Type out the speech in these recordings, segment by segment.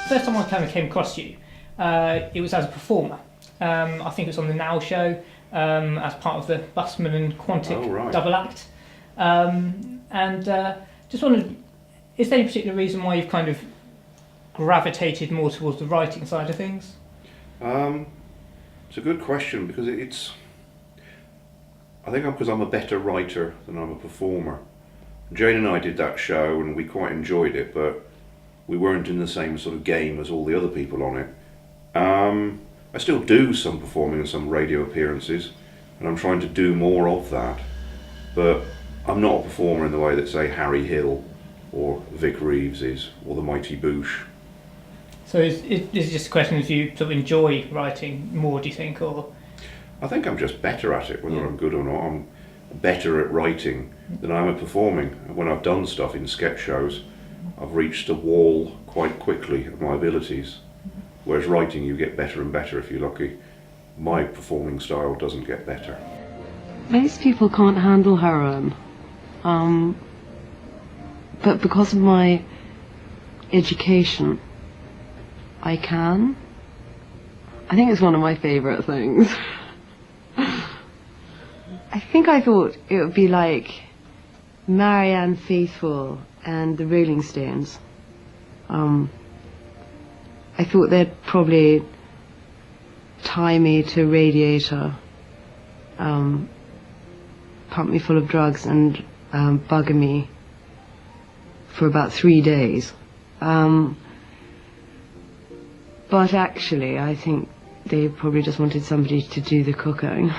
First time I kind of came across you, it was as a performer. I think it was on the Now show as part of the Busman and Quantick double act. Just wondered, is there any particular reason why you've kind of gravitated more towards the writing side of things? It's a good question because I think because I'm a better writer than I'm a performer. Jane and I did that show and we quite enjoyed it, but we weren't in the same sort of game as all the other people on it. I still do some performing and some radio appearances, and I'm trying to do more of that. But I'm not a performer in the way that, say, Harry Hill or Vic Reeves is, or the Mighty Boosh. So is it just a question of you sort of enjoy writing more, do you think, or? I think I'm just better at it, whether I'm good or not. I'm better at writing than I am at performing. When I've done stuff in sketch shows, I've reached a wall quite quickly of my abilities. Whereas writing, you get better and better if you're lucky. My performing style doesn't get better. Most people can't handle heroin. But because of my education, I can. I think it's one of my favourite things. I think I thought it would be like Marianne Faithfull and the Rolling Stones. I thought they'd probably tie me to a radiator, pump me full of drugs and bugger me for about 3 days. But actually, I think they probably just wanted somebody to do the cooking.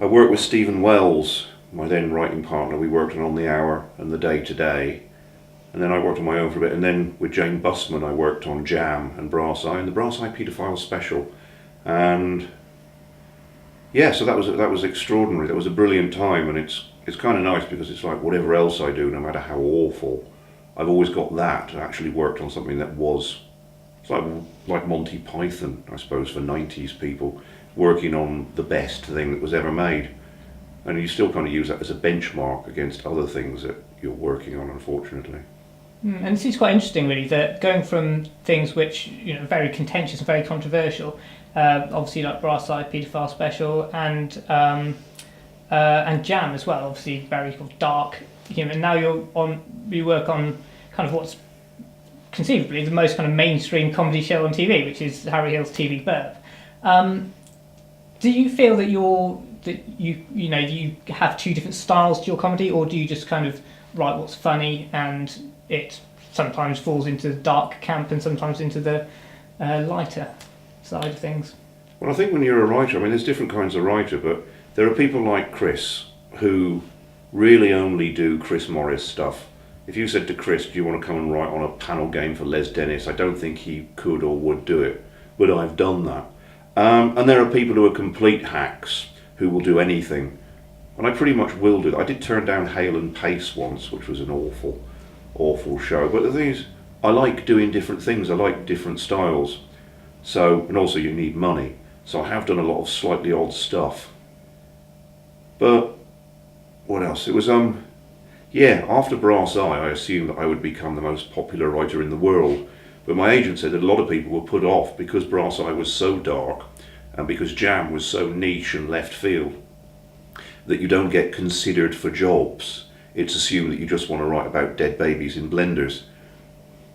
I worked with Stephen Wells, my then writing partner. We worked on The Hour and The Day Today. And then I worked on my own for a bit. And then with Jane Busman, I worked on Jam and Brass Eye, and the Brass Eye Paedophile special. And yeah, so that was extraordinary. That was a brilliant time. And it's kind of nice because it's like whatever else I do, no matter how awful, I've always got that. I actually worked on something that was, it's like Monty Python, I suppose, for 90s people, working on the best thing that was ever made. And you still kind of use that as a benchmark against other things that you're working on, unfortunately. And this is quite interesting, really, that going from things which, you know, very contentious and very controversial, obviously like Brass Eye Paedophile special and Jam as well, obviously very dark, you know, and now you work on kind of what's conceivably the most kind of mainstream comedy show on TV, which is Harry Hill's TV Burp. Do you feel that you have two different styles to your comedy, or do you just kind of write what's funny and it sometimes falls into the dark camp and sometimes into the lighter side of things? Well, I think when you're a writer, I mean, there's different kinds of writer, but there are people like Chris who really only do Chris Morris stuff. If you said to Chris, do you want to come and write on a panel game for Les Dennis, I don't think he could or would do it, but I've done that. And there are people who are complete hacks who will do anything, and I pretty much will do that. I did turn down Hale and Pace once, which was an awful show, but the thing is, I like doing different things, I like different styles, so, and also you need money, so I have done a lot of slightly odd stuff. But what else? It was after Brass Eye I assumed that I would become the most popular writer in the world, but my agent said that a lot of people were put off because Brass Eye was so dark and because Jam was so niche and left field that you don't get considered for jobs. It's assumed that you just want to write about dead babies in blenders.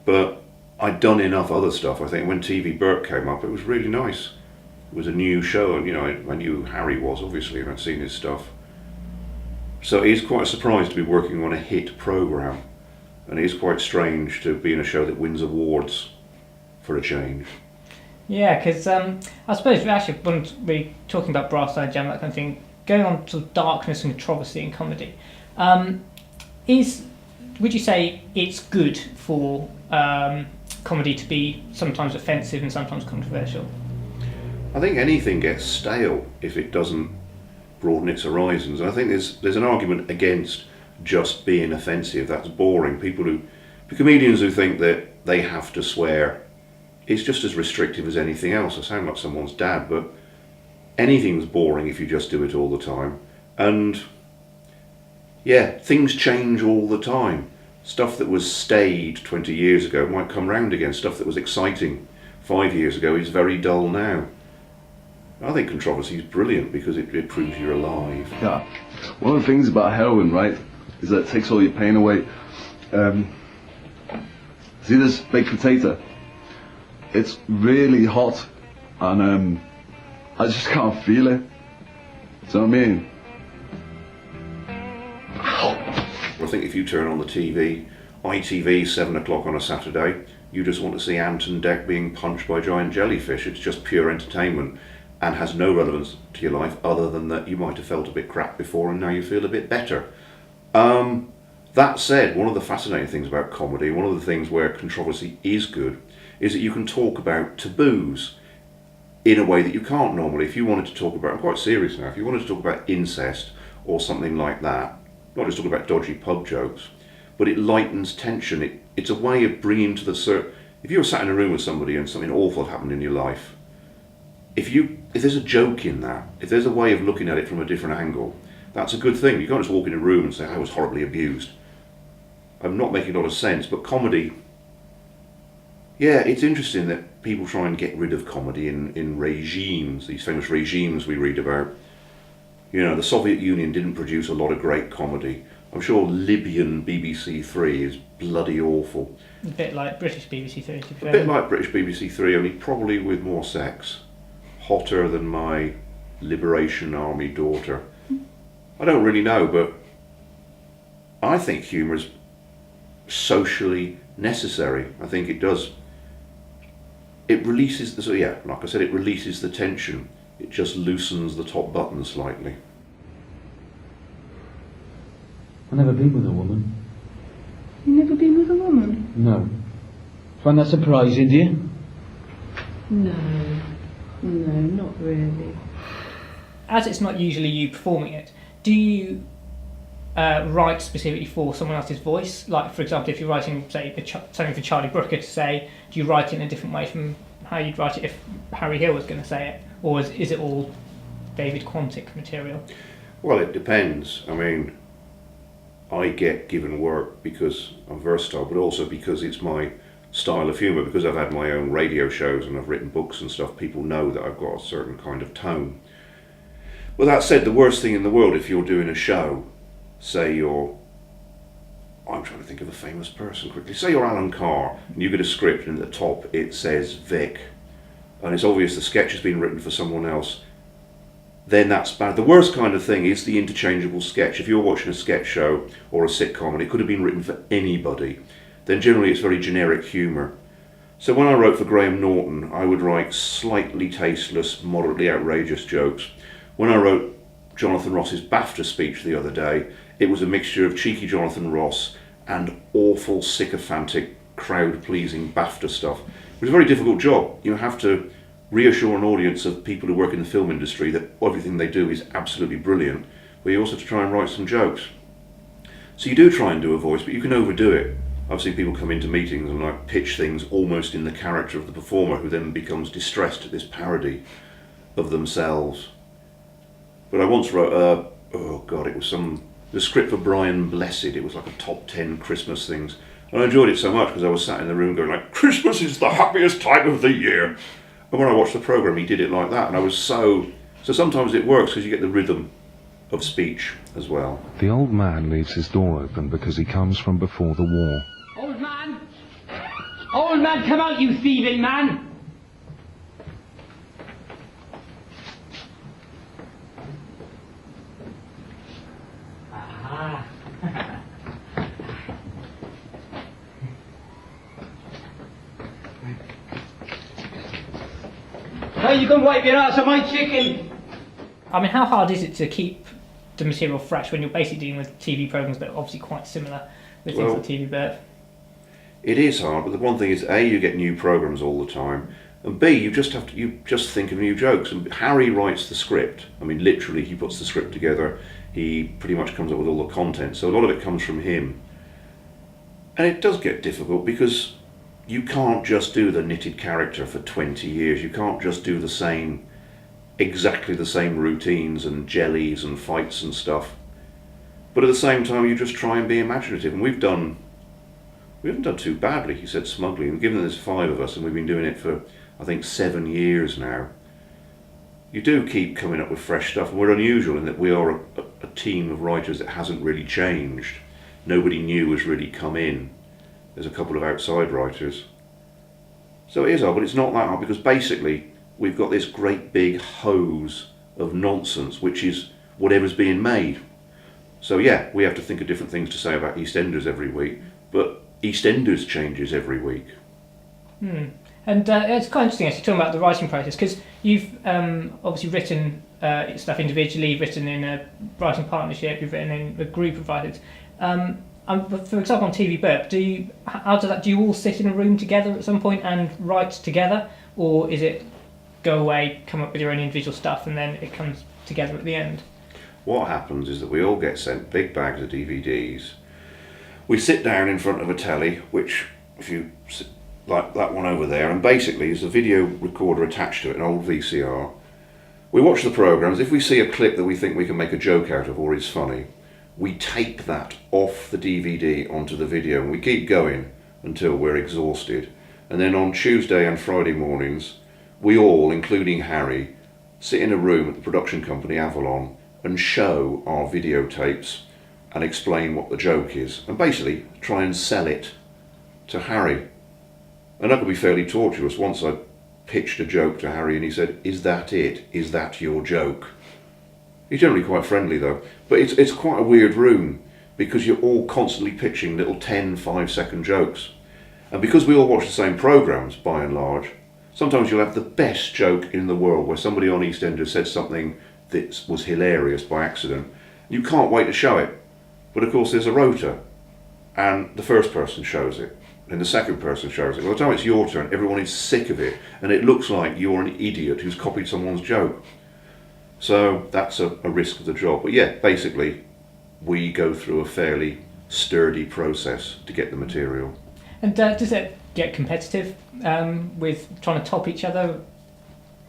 But I'd done enough other stuff. I think when TV Burp came up, it was really nice. It was a new show, and you know, I knew who Harry was, obviously, and I'd seen his stuff. So it is quite a surprise to be working on a hit programme, and it is quite strange to be in a show that wins awards for a change. Yeah, because I suppose we actually wouldn't be talking about Brass Eye, Jam, that kind of thing, going on to darkness and controversy in comedy. Would you say it's good for comedy to be sometimes offensive and sometimes controversial? I think anything gets stale if it doesn't broaden its horizons. And I think there's an argument against just being offensive. That's boring. The comedians who think that they have to swear, it's just as restrictive as anything else. I sound like someone's dad, but anything's boring if you just do it all the time. And yeah, things change all the time. Stuff that was staid 20 years ago might come round again. Stuff that was exciting 5 years ago is very dull now. I think controversy is brilliant because it proves you're alive. Yeah. One of the things about heroin, right, is that it takes all your pain away. See this baked potato? It's really hot, and I just can't feel it. Do you know what I mean? I think if you turn on the TV, ITV 7 o'clock on a Saturday, you just want to see Ant and Dec being punched by giant jellyfish. It's just pure entertainment and has no relevance to your life other than that you might have felt a bit crap before and now you feel a bit better. That said, one of the fascinating things about comedy, one of the things where controversy is good, is that you can talk about taboos in a way that you can't normally. If you wanted to talk about, I'm quite serious now, if you wanted to talk about incest or something like that, not just talk about dodgy pub jokes, but it lightens tension. It's a way of bringing to the if you're sat in a room with somebody and something awful happened in your life, if there's a joke in that, if there's a way of looking at it from a different angle, that's a good thing. You can't just walk in a room and say, I was horribly abused. I'm not making a lot of sense, but comedy, yeah, it's interesting that people try and get rid of comedy in regimes, these famous regimes we read about. You know, the Soviet Union didn't produce a lot of great comedy. I'm sure Libyan BBC Three is bloody awful. A bit like British BBC Three, to be fair. A bit like British BBC Three, only probably with more sex. Hotter than my Liberation Army daughter. I don't really know, but I think humour is socially necessary. I think it does. It releases like I said, it releases the tension. It just loosens the top button slightly. I've never been with a woman. You've never been with a woman? No. Find that surprising, do you? No, not really. As it's not usually you performing it, do you write specifically for someone else's voice? Like, for example, if you're writing, say, something for Charlie Brooker to say, do you write it in a different way from how you'd write it if Harry Hill was going to say it? Or is it all David Quantick material? Well, it depends. I mean, I get given work because I'm versatile, but also because it's my style of humour. Because I've had my own radio shows and I've written books and stuff, people know that I've got a certain kind of tone. Well, that said, the worst thing in the world, if you're doing a show, say I'm trying to think of a famous person quickly, say you're Alan Carr, and you get a script and at the top it says Vic, and it's obvious the sketch has been written for someone else, then that's bad. The worst kind of thing is the interchangeable sketch. If you're watching a sketch show or a sitcom and it could have been written for anybody, then generally it's very generic humour. So when I wrote for Graham Norton, I would write slightly tasteless, moderately outrageous jokes. When I wrote Jonathan Ross's BAFTA speech the other day, it was a mixture of cheeky Jonathan Ross and awful, sycophantic, crowd-pleasing BAFTA stuff. It was a very difficult job. You have to reassure an audience of people who work in the film industry that everything they do is absolutely brilliant, but you also have to try and write some jokes. So you do try and do a voice, but you can overdo it. I've seen people come into meetings and like pitch things almost in the character of the performer, who then becomes distressed at this parody of themselves. But I once wrote, it was the script for Brian Blessed. It was like a top 10 Christmas things. And I enjoyed it so much because I was sat in the room going like, Christmas is the happiest time of the year. And when I watched the programme, he did it like that. And I was so sometimes it works because you get the rhythm of speech as well. The old man leaves his door open because he comes from before the war. Old man! Old man, come out, you thieving man! Aha! Now you can wipe your ass on my chicken! I mean, how hard is it to keep the material fresh when you're basically dealing with TV programmes that are obviously quite similar with things like TV Birth? It is hard, but the one thing is, A, you get new programmes all the time, and B, you just think of new jokes. And Harry writes the script. I mean, literally, he puts the script together. He pretty much comes up with all the content. So a lot of it comes from him. And it does get difficult because you can't just do the knitted character for 20 years. You can't just do exactly the same routines and jellies and fights and stuff. But at the same time, you just try and be imaginative. And we've done We haven't done too badly, he said smugly, and given there's 5 of us and we've been doing it for, I think, 7 years now, you do keep coming up with fresh stuff. And we're unusual in that we are a team of writers that hasn't really changed. Nobody new has really come in. There's a couple of outside writers. So it is odd, but it's not that hard, because basically we've got this great big hose of nonsense, which is whatever's being made. So yeah, we have to think of different things to say about EastEnders every week, but EastEnders changes every week. And it's quite interesting actually talking about the writing process, because you've obviously written stuff individually, you've written in a writing partnership, you've written in a group of writers. For example, on TV Burp, do you all sit in a room together at some point and write together, or is it go away, come up with your own individual stuff, and then it comes together at the end? What happens is that we all get sent big bags of DVDs. We sit down in front of a telly, which, if you like that one over there, and basically there's a video recorder attached to it, an old VCR. We watch the programmes. If we see a clip that we think we can make a joke out of or is funny, we tape that off the DVD onto the video, and we keep going until we're exhausted. And then on Tuesday and Friday mornings, we all, including Harry, sit in a room at the production company Avalon and show our videotapes and explain what the joke is, and basically try and sell it to Harry. And that could be fairly torturous. Once I pitched a joke to Harry and he said, "Is that it? Is that your joke?" He's generally quite friendly though, but it's quite a weird room, because you're all constantly pitching little 10, 5-second jokes. And because we all watch the same programmes, by and large, sometimes you'll have the best joke in the world where somebody on EastEnders said something that was hilarious by accident. You can't wait to show it. But of course there's a rota, and the first person shows it, and the second person shows it. By the time it's your turn, everyone is sick of it, and it looks like you're an idiot who's copied someone's joke. So that's a risk of the job. But yeah, basically, we go through a fairly sturdy process to get the material. And does it get competitive with trying to top each other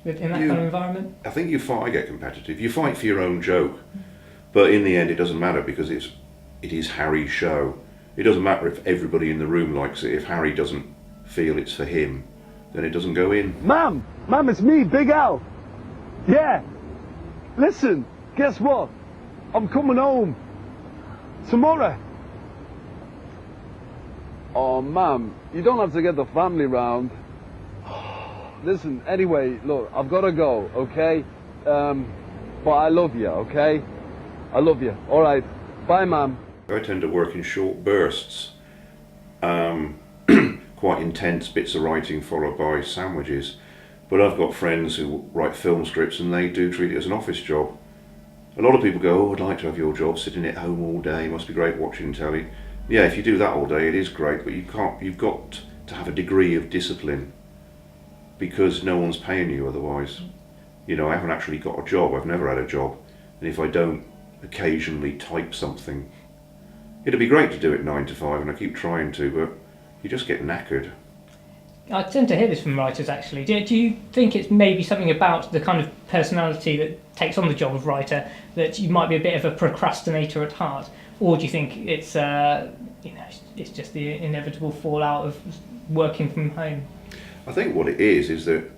in that kind of environment? I think I get competitive. You fight for your own joke, but in the end it doesn't matter, because it is Harry's show. It doesn't matter if everybody in the room likes it. If Harry doesn't feel it's for him, then it doesn't go in. Ma'am, it's me, Big Al. Yeah. Listen, guess what? I'm coming home tomorrow. Oh, ma'am, you don't have to get the family round. Listen, anyway, look, I've got to go, okay? But I love you, okay? I love you. All right. Bye, ma'am. I tend to work in short bursts. Quite intense bits of writing followed by sandwiches. But I've got friends who write film scripts and they do treat it as an office job. A lot of people go, "Oh, I'd like to have your job, sitting at home all day, must be great watching telly." Yeah, if you do that all day, it is great, but you've got to have a degree of discipline, because no one's paying you otherwise. You know, I haven't actually got a job, I've never had a job, and if I don't occasionally type something, it'd be great to do it 9 to 5, and I keep trying to, but you just get knackered. I tend to hear this from writers actually. Do you think it's maybe something about the kind of personality that takes on the job of writer, that you might be a bit of a procrastinator at heart? Or do you think it's it's just the inevitable fallout of working from home? I think what it is that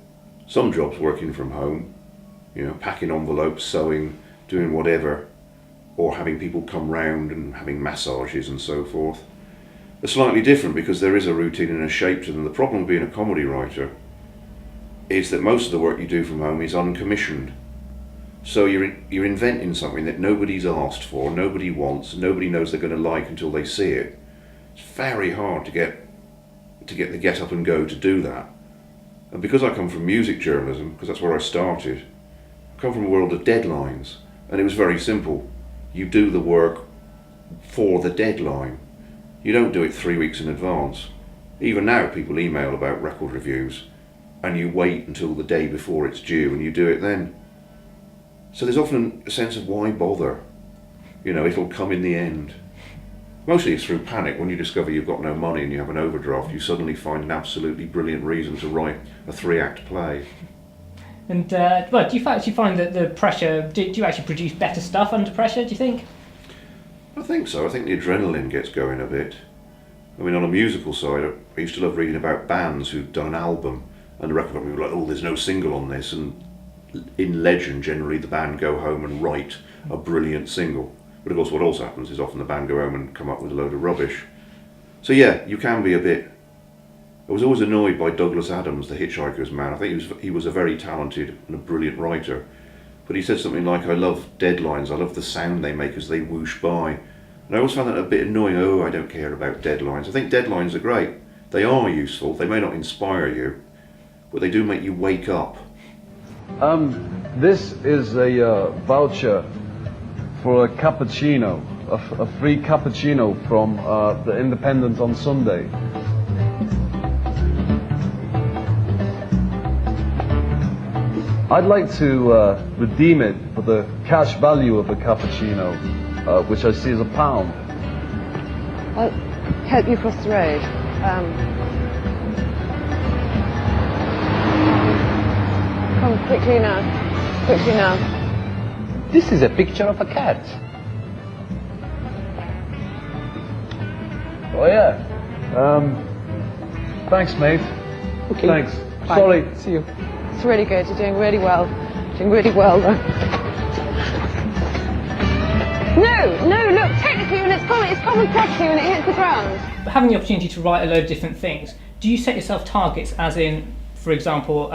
some jobs working from home, you know, packing envelopes, sewing, doing whatever, or having people come round and having massages and so forth, are slightly different, because there is a routine and a shape to them. The problem with being a comedy writer is that most of the work you do from home is uncommissioned. So you're inventing something that nobody's asked for, nobody wants, nobody knows they're going to like until they see it. It's very hard to get the get up and go to do that. And because I come from music journalism, because that's where I started, I come from a world of deadlines, and it was very simple. You do the work for the deadline. You don't do it 3 weeks in advance. Even now people email about record reviews, and you wait until the day before it's due and you do it then. So there's often a sense of why bother? You know, it'll come in the end. Mostly it's through panic. When you discover you've got no money and you have an overdraft, you suddenly find an absolutely brilliant reason to write a 3-act play. And do you actually find that the pressure, do you actually produce better stuff under pressure, do you think? I think so. I think the adrenaline gets going a bit. I mean, on a musical side, I used to love reading about bands who'd done an album, and the record company were like, oh, there's no single on this, and in legend, generally the band go home and write a brilliant single. But of course what also happens is often the band go home and come up with a load of rubbish. So yeah, you can be a bit... I was always annoyed by Douglas Adams, the Hitchhiker's Man. I think he was a very talented and a brilliant writer. But he said something like, I love deadlines, I love the sound they make as they whoosh by. And I always found that a bit annoying. Oh, I don't care about deadlines. I think deadlines are great. They are useful. They may not inspire you, but they do make you wake up. This is a voucher for a cappuccino, a free cappuccino from the Independent on Sunday. I'd like to redeem it for the cash value of a cappuccino, which I see as £1. I'll help you cross the road. Come quickly now. Quickly now. This is a picture of a cat. Oh yeah. Thanks, mate. Okay. Thanks. Bye. Sorry. See you. It's really good. You're doing really well. Doing really well, though. No, look, technically when it's common property when it hits the ground. But having the opportunity to write a load of different things, do you set yourself targets, as in, for example,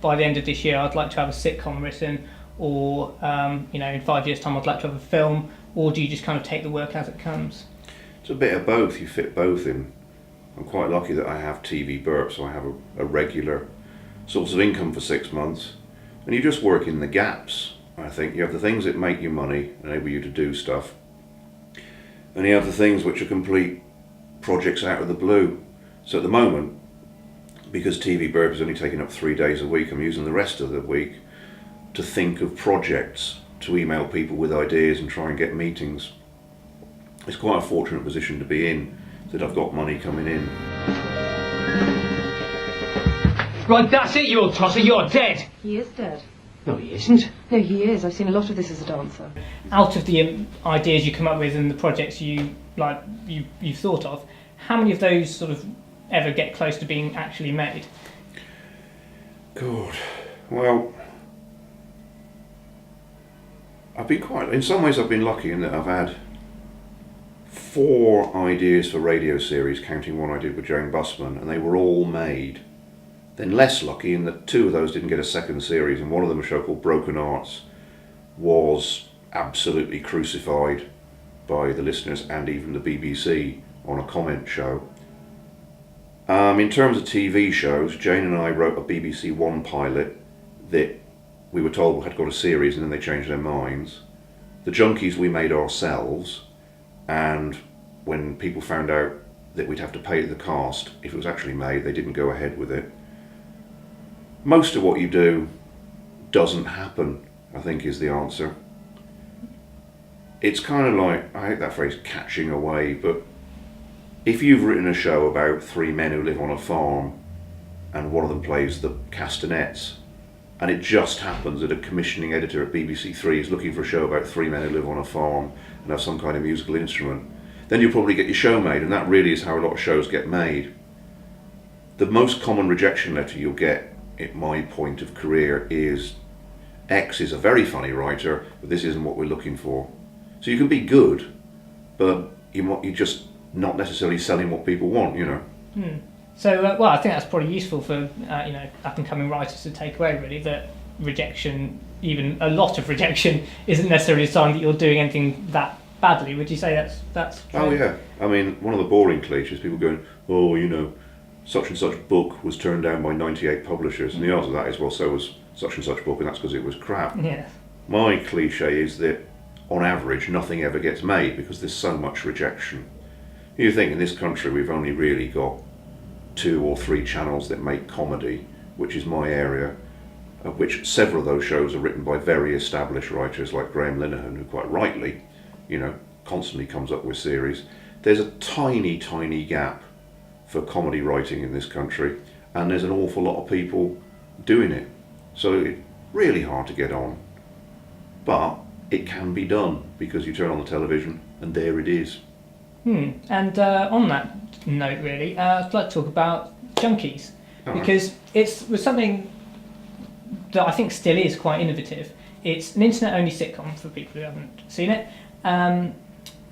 by the end of this year I'd like to have a sitcom written, or in 5 years' time I'd like to have a film, or do you just kind of take the work as it comes? It's a bit of both. You fit both in. I'm quite lucky that I have TV Burp, so I have a regular source of income for 6 months, and you just work in the gaps. I think you have the things that make you money, enable you to do stuff, and you have the things which are complete projects out of the blue. So at the moment, because TV Burp is only taking up 3 days a week, I'm using the rest of the week to think of projects, to email people with ideas and try and get meetings. It's quite a fortunate position to be in, that I've got money coming in. Right, that's it, you old tosser, you're dead. He is dead. No, he isn't. No, he is. I've seen a lot of this as a dancer. Out of the ideas you come up with and the projects you've thought of, how many of those sort of ever get close to being actually made? God, well, in some ways I've been lucky in that I've had 4 ideas for radio series, counting one I did with Jane Busman, and they were all made. Then less lucky in that 2 of those didn't get a second series, and one of them, a show called Broken Arts, was absolutely crucified by the listeners and even the BBC on a comment show. In terms of TV shows, Jane and I wrote a BBC One pilot that we were told had got a series and then they changed their minds. The Junkies we made ourselves, and when people found out that we'd have to pay the cast if it was actually made, they didn't go ahead with it. Most of what you do doesn't happen, I think, is the answer. It's kind of like, I hate that phrase, catching a wave, but if you've written a show about 3 men who live on a farm and one of them plays the castanets, and it just happens that a commissioning editor at BBC Three is looking for a show about 3 men who live on a farm and have some kind of musical instrument, then you'll probably get your show made, and that really is how a lot of shows get made. The most common rejection letter you'll get at my point of career is, X is a very funny writer, but this isn't what we're looking for. So you can be good, but you're just not necessarily selling what people want, So, I think that's probably useful for up-and-coming writers to take away, really, that rejection, even a lot of rejection, isn't necessarily a sign that you're doing anything that badly. Would you say that's true? Oh yeah, I mean, one of the boring cliches, people going, oh, such and such book was turned down by 98 publishers, and the answer to that is, well, so was such and such book, and that's because it was crap. Yeah. My cliche is that, on average, nothing ever gets made because there's so much rejection. You think in this country we've only really got 2 or 3 channels that make comedy, which is my area, of which several of those shows are written by very established writers like Graham Linehan, who quite rightly, constantly comes up with series. There's a tiny, tiny gap for comedy writing in this country, and there's an awful lot of people doing it. So it's really hard to get on. But it can be done, because you turn on the television and there it is. And on that note, really, I'd like to talk about junkies, because it was something that I think still is quite innovative. It's an internet-only sitcom for people who haven't seen it, and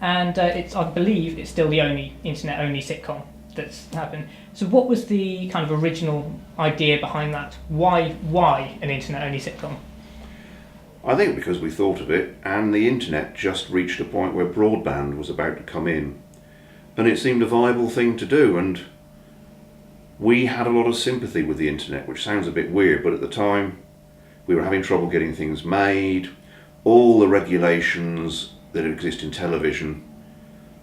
I believe it's still the only internet-only sitcom that's happened. So, what was the kind of original idea behind that? Why an internet-only sitcom? I think because we thought of it, and the internet just reached a point where broadband was about to come in, and it seemed a viable thing to do, and we had a lot of sympathy with the internet, which sounds a bit weird, but at the time we were having trouble getting things made. All the regulations that exist in television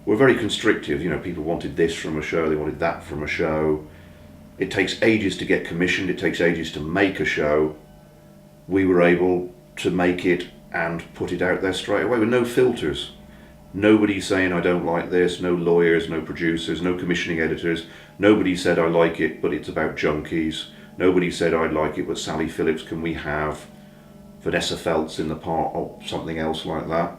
were very constrictive. You know, people wanted this from a show, they wanted that from a show. It takes ages to get commissioned, it takes ages to make a show. We were able to make it and put it out there straight away with no filters. Nobody saying I don't like this, no lawyers, no producers, no commissioning editors. Nobody said I like it but it's about junkies. Nobody said I like it but Sally Phillips can we have Vanessa Feltz in the part or something else like that.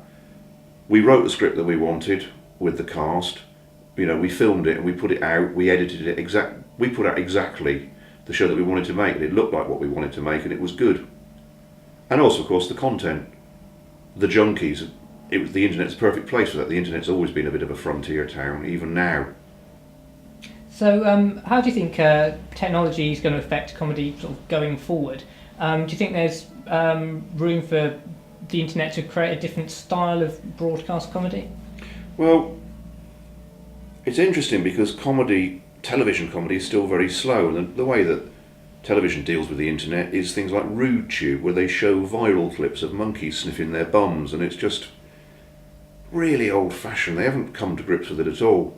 We wrote the script that we wanted with the cast. You know, we filmed it and we put it out, we edited it we put out exactly the show that we wanted to make, and it looked like what we wanted to make, and it was good. And also, of course, the content, the junkies. The internet's a perfect place for that. The internet's always been a bit of a frontier town, even now. So, how do you think technology is going to affect comedy sort of going forward? Do you think there's room for the internet to create a different style of broadcast comedy? Well, it's interesting because television comedy is still very slow, and the way that television deals with the internet is things like Rude Tube, where they show viral clips of monkeys sniffing their bums, and it's just really old-fashioned. They haven't come to grips with it at all.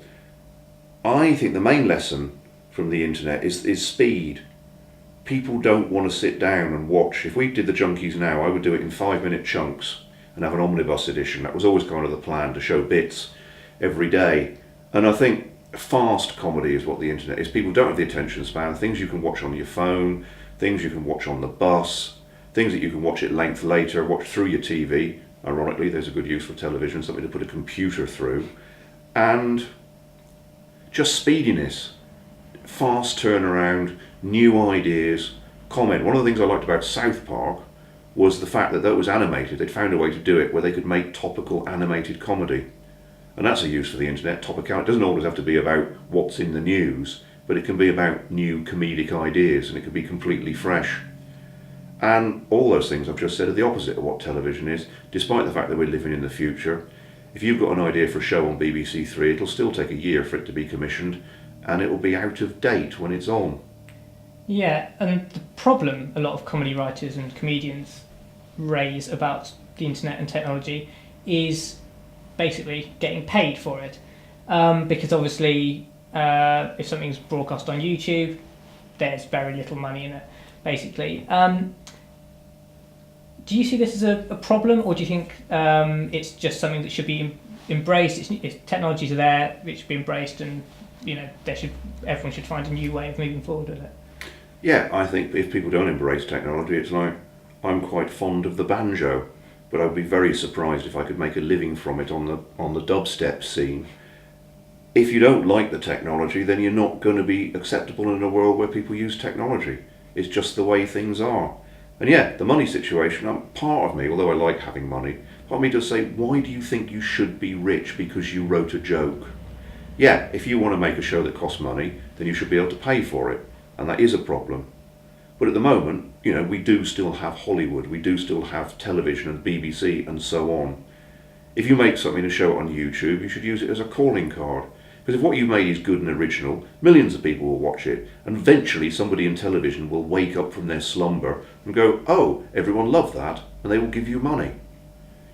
I think the main lesson from the internet is speed. People don't want to sit down and watch. If we did the junkies now, I would do it in 5-minute chunks and have an omnibus edition. That was always kind of the plan, to show bits every day. And I think fast comedy is what the internet is. People don't have the attention span. Things you can watch on your phone, things you can watch on the bus, things that you can watch at length later, watch through your TV. Ironically, there's a good use for television, something to put a computer through. And just speediness, fast turnaround, new ideas, comment. One of the things I liked about South Park was the fact that was animated. They'd found a way to do it where they could make topical animated comedy. And that's a use for the internet, topical. It doesn't always have to be about what's in the news, but it can be about new comedic ideas, and it can be completely fresh. And all those things I've just said are the opposite of what television is, despite the fact that we're living in the future. If you've got an idea for a show on BBC Three, it'll still take a year for it to be commissioned, and it will be out of date when it's on. Yeah, and the problem a lot of comedy writers and comedians raise about the internet and technology is basically getting paid for it. Because obviously, if something's broadcast on YouTube, there's very little money in it, basically. Do you see this as a problem, or do you think it's just something that should be embraced? Technologies are there, it should be embraced, and everyone should find a new way of moving forward with it. Yeah, I think if people don't embrace technology, it's like, I'm quite fond of the banjo, but I'd be very surprised if I could make a living from it on the dubstep scene. If you don't like the technology, then you're not going to be acceptable in a world where people use technology. It's just the way things are. And yeah, the money situation, part of me, although I like having money, part of me does say, why do you think you should be rich because you wrote a joke? Yeah, if you want to make a show that costs money, then you should be able to pay for it. And that is a problem. But at the moment, we do still have Hollywood, we do still have television and BBC and so on. If you make something and show it on YouTube, you should use it as a calling card. Because if what you made is good and original, millions of people will watch it, and eventually somebody in television will wake up from their slumber and go, oh, everyone loved that, and they will give you money.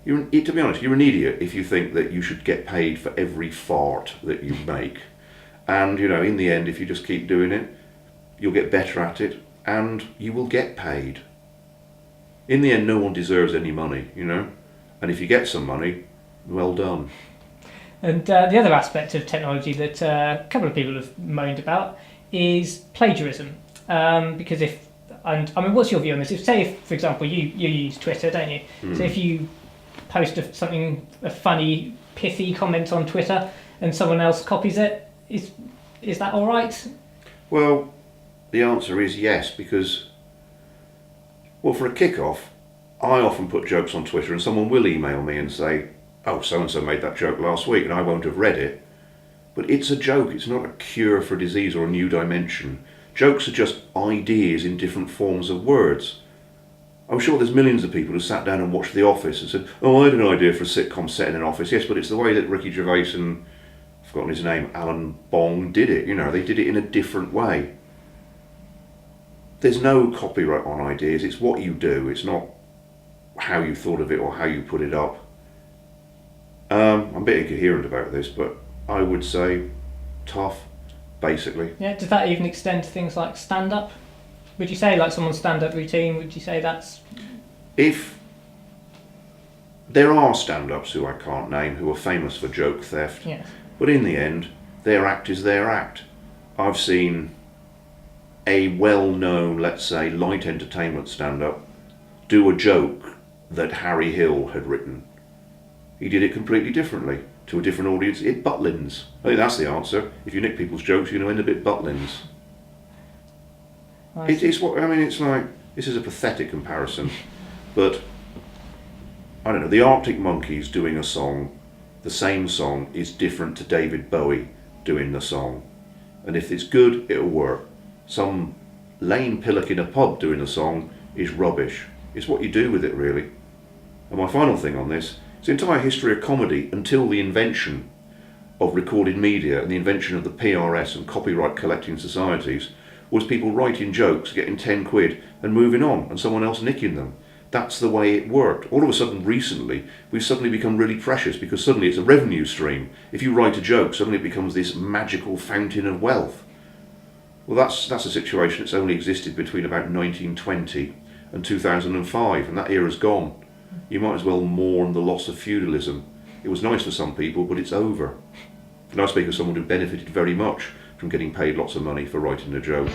To be honest, you're an idiot if you think that you should get paid for every fart that you make. And, in the end, if you just keep doing it, you'll get better at it, and you will get paid. In the end, no one deserves any money, and if you get some money, well done. And the other aspect of technology that a couple of people have moaned about is plagiarism. Because what's your view on this? If, for example, you use Twitter, don't you? So if you post a funny, pithy comment on Twitter, and someone else copies it, is that all right? Well, the answer is yes, because, well, for a kick-off, I often put jokes on Twitter and someone will email me and say, oh, so-and-so made that joke last week, and I won't have read it. But it's a joke, it's not a cure for a disease or a new dimension. Jokes are just ideas in different forms of words. I'm sure there's millions of people who sat down and watched The Office and said, oh, I had an idea for a sitcom set in an office. Yes, but it's the way that Ricky Gervais and, I've forgotten his name, Alan Bong did it. You know, they did it in a different way. There's no copyright on ideas, it's what you do, it's not how you thought of it or how you put it up. I'm a bit incoherent about this, but I would say tough, basically. Yeah, does that even extend to things like stand-up? Would you say, like, someone's stand-up routine, would you say that's... If there are stand-ups who I can't name who are famous for joke theft, Yes. but in the end, their act is their act. I've seen a well-known, let's say, light entertainment stand-up do a joke that Harry Hill had written. He did it completely differently to a different audience. It Butlins. I think that's the answer. If you nick people's jokes, you're going to end up at Butlins. It's what I mean. It's like, this is a pathetic comparison, but I don't know. The Arctic Monkeys doing a song, the same song, is different to David Bowie doing the song, and if it's good, it'll work. Some lame pillock in a pub doing a song is rubbish. It's what you do with it, really. And my final thing on this: it's the entire history of comedy until the invention of recorded media and the invention of the PRS and copyright collecting societies was people writing jokes, getting 10 quid and moving on, and someone else nicking them. That's the way it worked. All of a sudden, recently, we've suddenly become really precious because suddenly it's a revenue stream. If you write a joke, suddenly it becomes this magical fountain of wealth. Well, that's a situation that's only existed between about 1920 and 2005, and that era's gone. You might as well mourn the loss of feudalism. It was nice for some people, but it's over. And I speak of someone who benefited very much from getting paid lots of money for writing a joke.